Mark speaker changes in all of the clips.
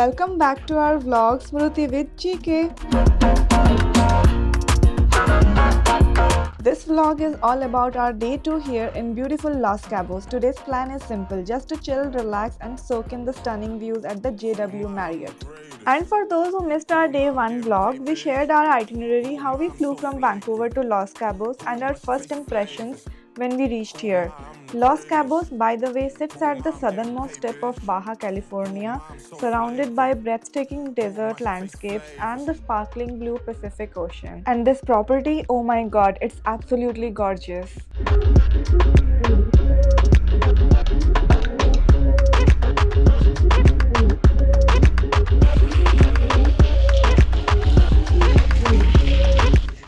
Speaker 1: Welcome back to our vlog Smruti with GK. This vlog is all about our day 2 here in beautiful Los Cabos. Today's plan is simple, just to chill, relax and soak in the stunning views at the JW Marriott. And for those who missed our day 1 vlog, we shared our itinerary, how we flew from Vancouver to Los Cabos and our first impressions when we reached here. Los Cabos, by the way, sits at the southernmost tip of Baja California, surrounded by breathtaking desert landscapes and the sparkling blue Pacific Ocean. And this property, oh my god, it's absolutely gorgeous.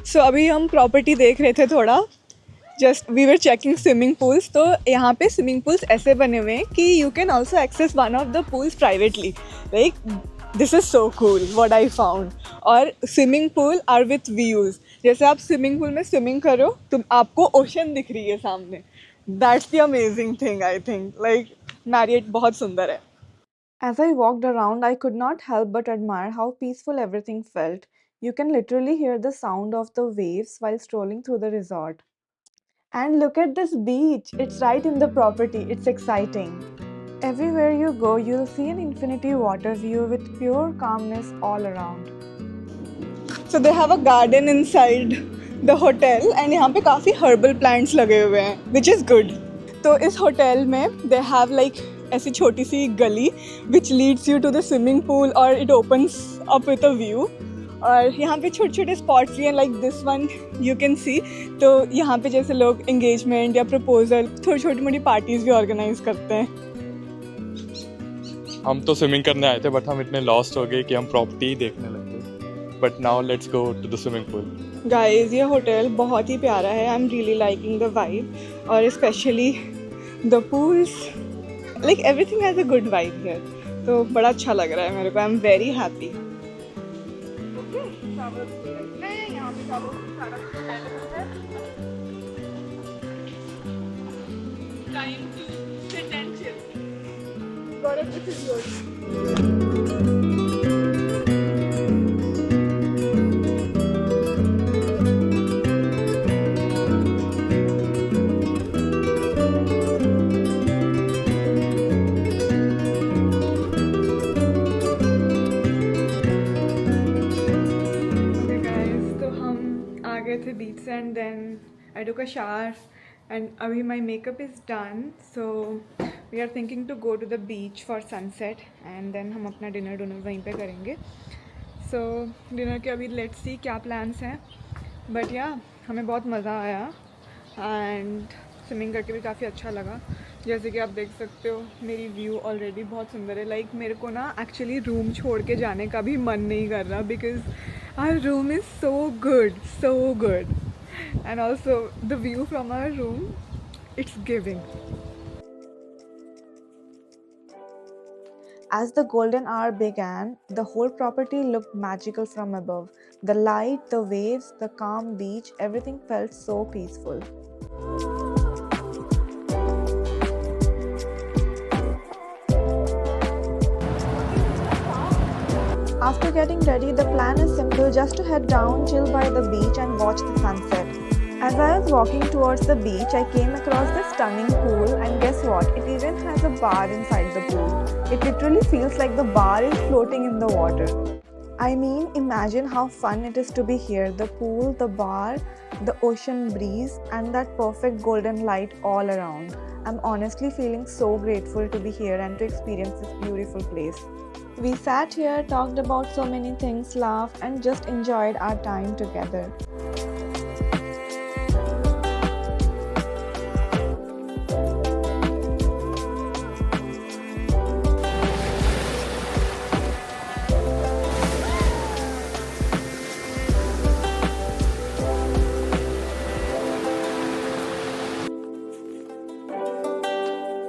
Speaker 1: So अभी हम property देख रहे थे थोड़ा, just we were checking swimming pools. तो यहाँ पे swimming pools ऐसे बने हुए हैं कि you can also access one of the pools privately. Like this is so cool what I found. और swimming pool are with views. जैसे आप स्विमिंग पूल में स्विमिंग करो तो आपको ओशन दिख रही है सामने. That's the amazing thing. I think like Marriott बहुत सुंदर है. As I walked around, I could not help but admire how peaceful everything felt. You can literally hear the sound of the waves while strolling through the resort. And look at this beach. It's right in the property. It's exciting. Everywhere you go, you'll see an infinity water view with pure calmness all around. So they have a garden inside the hotel and यहाँ पे काफ़ी herbal plants लगे हुए हैं, which is good. तो इस hotel में they have like ऐसी छोटी सी गली which leads you to the swimming pool or it opens up with a view. और यहाँ पे छोटे छोटे स्पॉट्स भी हैं like this one you can see. तो यहाँ पे जैसे लोग एंगेजमेंट या प्रपोजल थोड़ी छोटी मोटी पार्टीज भी ऑर्गेनाइज करते हैं.
Speaker 2: हम तो स्विमिंग करने आए थे बट हम इतने लॉस्ट हो गए कि हम प्रॉपर्टी ही देखने लगे. But now let's go to the swimming pool.
Speaker 1: Guys ये होटल बहुत ही प्यारा है. I am really liking the vibe और specially the pools. Like everything has a good vibe here. तो बड़ा अच्छा लग रहा है मेरे को. I am very happy. Time to sit and chill. Gaurav, this is yours. थे बीच से and then I took a shower and अभी my makeup is done. So we are thinking to go to the beach for sunset and then हम अपना dinner वहीं पे करेंगे. सो dinner के अभी लेट्स सी क्या प्लान्स हैं. बट या हमें बहुत मज़ा आया एंड स्विमिंग करके भी काफ़ी अच्छा लगा. जैसे कि आप देख सकते हो मेरी व्यू ऑलरेडी बहुत सुंदर है. लाइक मेरे को ना एक्चुअली रूम छोड़ के जाने का भी मन नहीं कर रहा because our room is so good and also the view from our room, it's giving. As the golden hour began, the whole property looked magical from above. The light, the waves, the calm beach, everything felt so peaceful. After getting ready, the plan is simple, just to head down, chill by the beach and watch the sunset. As I was walking towards the beach, I came across this stunning pool and guess what? It even has a bar inside the pool. It literally feels like the bar is floating in the water. I mean, imagine how fun it is to be here. The pool, the bar, the ocean breeze and that perfect golden light all around. I'm honestly feeling so grateful to be here and to experience this beautiful place. We sat here, talked about so many things, laughed and just enjoyed our time together.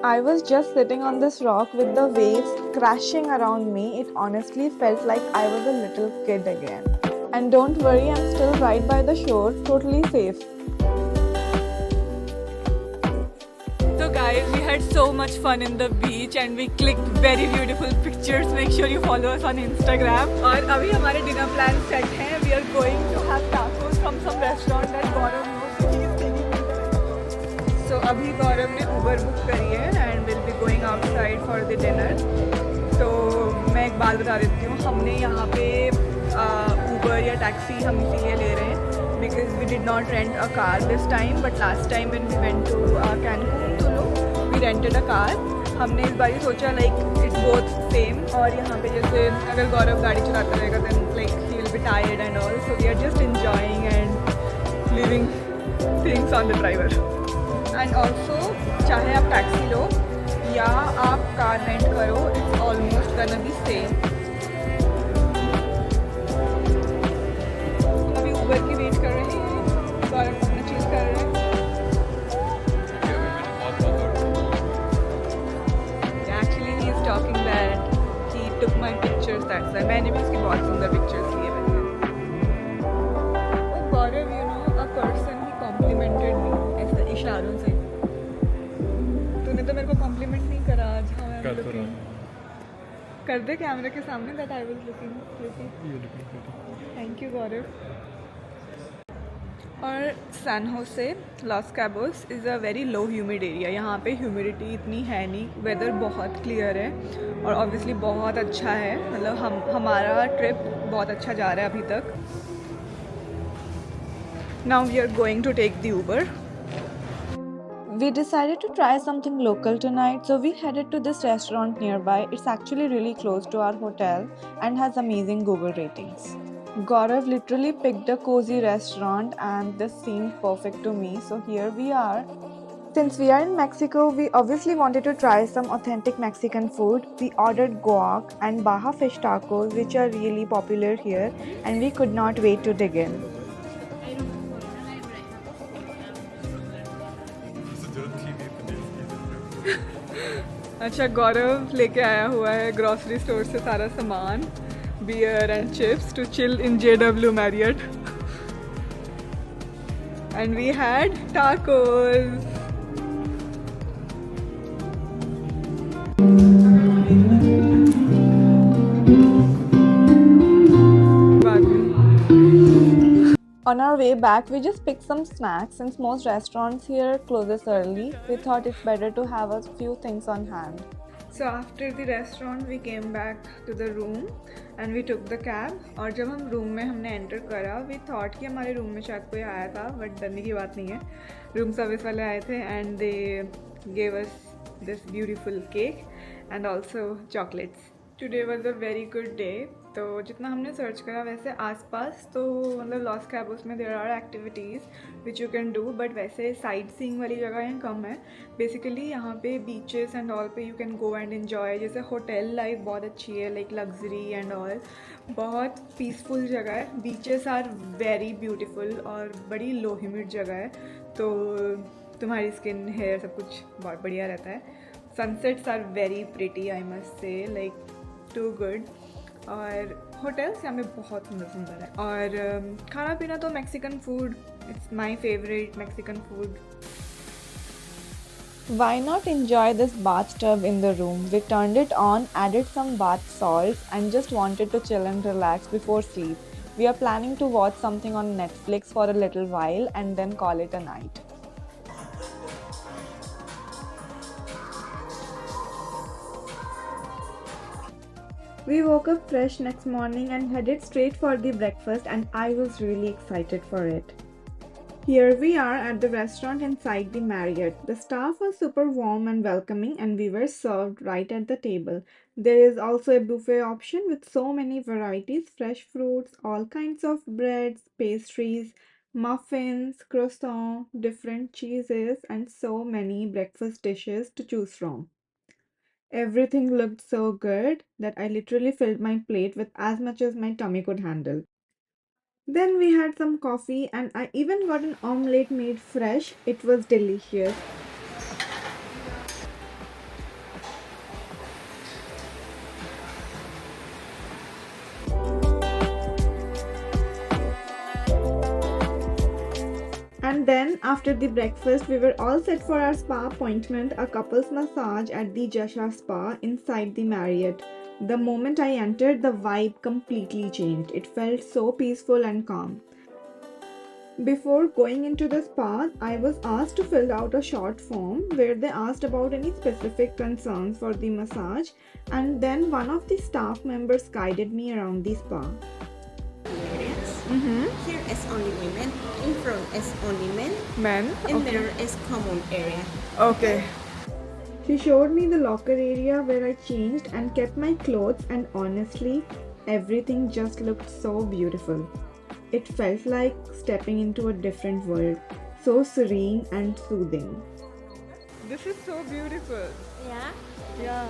Speaker 1: I was just sitting on this rock with the waves crashing around me. It honestly felt like I was a little kid again. And don't worry, I'm still right by the shore, totally safe. So guys, we had so much fun in the beach and we clicked very beautiful pictures. Make sure you follow us on Instagram. और अभी हमारे dinner plans set हैं. We are going to have tacos from some restaurant that Gaurav knows. So अभी गौरव ने Uber book करी है and we'll be going outside for the dinner. तो मैं एक बात बता देती हूँ, हमने यहाँ पे Uber या टैक्सी हम इसीलिए ले रहे हैं because we did not rent a car this time, but last time when we went to Cancun Tulum, we rented a car. हमने इस बार ही सोचा like it's both same और यहाँ पे जैसे अगर गौरव गाड़ी चलाता रहेगा then like he will be tired and all, so we are just enjoying and leaving things on the driver. And also चाहे आप टैक्सी लो या आप कार रेंट करो, it's almost gonna be same. अभी उबर की वेट कर रहे हैं, गौरव अपना चीज़ कर रहे हैं. Actually he is talking that he took my pictures, that's why. मैंने भी उसकी बहुत सुंदर pictures लिए वैसे. Oh Gaurav, you know a person he complimented me ऐसे इशारों से. तूने तो मेरे को compliment नहीं करा आज. How I am looking. कर दे कैमरे के सामने that I was looking pretty. Thank you गौरव. और San Jose Los Cabos is a very low humid area. यहाँ पे ह्यूमिडिटी इतनी है नहीं, वेदर बहुत क्लियर है और ऑब्वियसली बहुत अच्छा है. मतलब हमारा ट्रिप बहुत अच्छा जा रहा है अभी तक. Now we are going to take the Uber. We decided to try something local tonight, so we headed to this restaurant nearby. It's actually really close to our hotel and has amazing Google ratings. Gaurav literally picked a cozy restaurant and this seemed perfect to me, so here we are. Since we are in Mexico, we obviously wanted to try some authentic Mexican food. We ordered guac and Baja fish tacos, which are really popular here, and we could not wait to dig in. अच्छा, गौरव लेके आया हुआ है grocery store से सारा सामान, beer and chips to chill in JW Marriott. And we had tacos. On our way back, we just picked some snacks. Since most restaurants here closes early, we thought it's better to have a few things on hand. So after the restaurant, we came back to the room and we took the cab. और जब हम room में हमने enter करा, we thought कि हमारे room में शायद कोई आया था, बट डरने की बात नहीं है. रूम सर्विस वाले आए थे and they gave us this beautiful cake and also chocolates. Today was a very good day. तो जितना हमने सर्च करा वैसे आसपास तो मतलब लॉस कैबोस में there are activities which you can do, but वैसे साइट सीइंग वाली जगहें कम है. बेसिकली यहाँ पे बीचेस एंड ऑल पे you can go and enjoy. जैसे होटल लाइफ बहुत अच्छी है, लाइक लग्जरी एंड ऑल, बहुत पीसफुल जगह है. बीचेस आर वेरी ब्यूटीफुल और बड़ी लो ह्यूमिड जगह है, तो तुम्हारी स्किन हेयर सब कुछ बहुत बढ़िया रहता है. Sunsets are very pretty, I must say, like too good. और होटल्स यहाँ पे बहुत सुंदर सुंदर है. और खाना पीना तो Mexican food, it's my favourite Mexican food. Why not enjoy this bathtub in the room? We turned it on, added some bath salts and just wanted to chill and relax before sleep. We are planning to watch something on Netflix for a little while and then call it a night. We woke up fresh next morning and headed straight for the breakfast, and I was really excited for it. Here we are at the restaurant inside the Marriott. The staff was super warm and welcoming and we were served right at the table. There is also a buffet option with so many varieties, fresh fruits, all kinds of breads, pastries, muffins, croissant, different cheeses and so many breakfast dishes to choose from. Everything looked so good that I literally filled my plate with as much as my tummy could handle. Then we had some coffee and I even got an omelette made fresh. It was delicious. And And then after the breakfast, we were all set for our spa appointment, a couple's massage at the Jasha Spa inside the Marriott. The moment I entered, the vibe completely changed. It felt so peaceful and calm. Before going into the spa, I was asked to fill out a short form where they asked about any specific concerns for the massage, and then one of the staff members guided me around the spa.
Speaker 3: Here is only women, in front is only men,
Speaker 1: Men?
Speaker 3: and there is common area.
Speaker 1: Okay. She showed me the locker area where I changed and kept my clothes, and honestly, everything just looked so beautiful. It felt like stepping into a different world, so serene and soothing. This is so beautiful.
Speaker 3: Yeah.
Speaker 1: Yeah.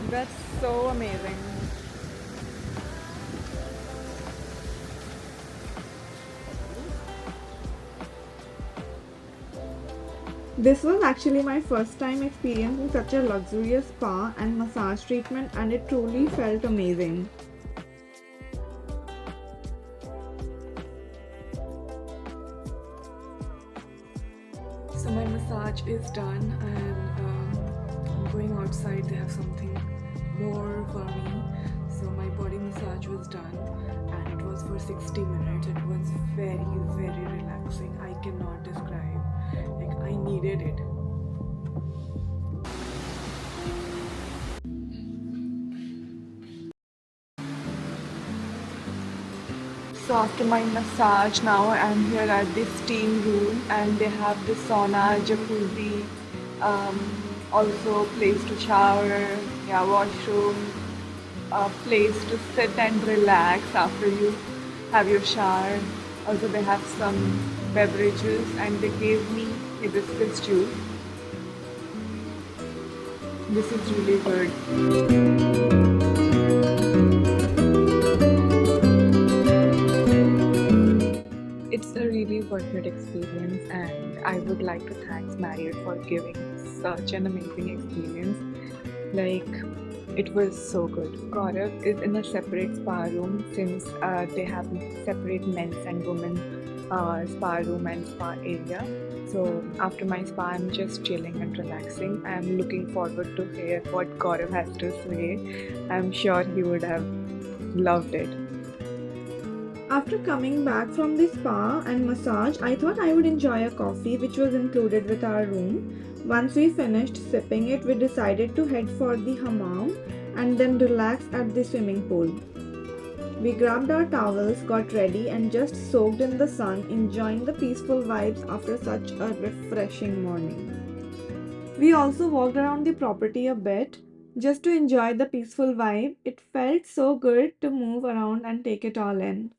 Speaker 1: That's so amazing. This was actually my first time experiencing such a luxurious spa and massage treatment, and it truly felt amazing. So my massage is done, and I'm going outside. They have something more for me. So my body massage was done, and it was for 60 minutes. It was very, very relaxing. I cannot describe. Like, I needed it. So after my massage, now I'm here at the steam room, and they have the sauna, jacuzzi, also place to shower, yeah, washroom, a place to sit and relax after you have your shower. Also they have some beverages, and they gave me hibiscus juice. This is really good. It's a really worth it experience, and I would like to thank Marriott for giving such an amazing experience. Like, it was so good. Gaurav is in a separate spa room, since they have separate men's and women's spa room and spa area. So after my spa, I'm just chilling and relaxing. I'm looking forward to hear what Gaurav has to say. I'm sure he would have loved it. After coming back from the spa and massage, I thought I would enjoy a coffee which was included with our room. Once we finished sipping it, we decided to head for the hammam and then relax at the swimming pool. We grabbed our towels, got ready, and just soaked in the sun, enjoying the peaceful vibes after such a refreshing morning. We also walked around the property a bit just to enjoy the peaceful vibe. It felt so good to move around and take it all in.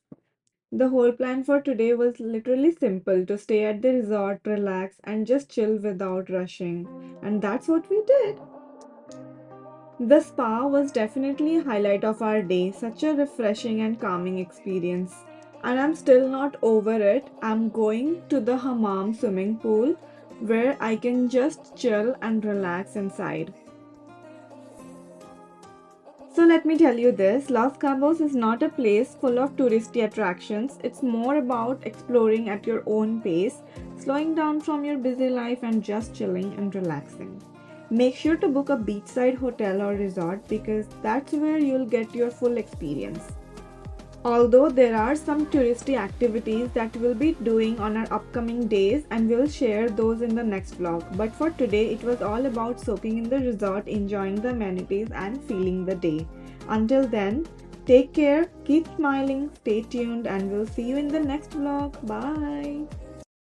Speaker 1: The whole plan for today was literally simple: to stay at the resort, relax, and just chill without rushing. And that's what we did. The spa was definitely a highlight of our day, such a refreshing and calming experience. And I'm still not over it. I'm going to the hammam swimming pool where I can just chill and relax inside. So let me tell you this, Los Cabos is not a place full of touristy attractions. It's more about exploring at your own pace, slowing down from your busy life and just chilling and relaxing. Make sure to book a beachside hotel or resort, because that's where you'll get your full experience. Although there are some touristy activities that we'll be doing on our upcoming days, and we'll share those in the next vlog. But for today, it was all about soaking in the resort, enjoying the amenities, and feeling the day. Until then, take care, keep smiling, stay tuned, and we'll see you in the next vlog. Bye!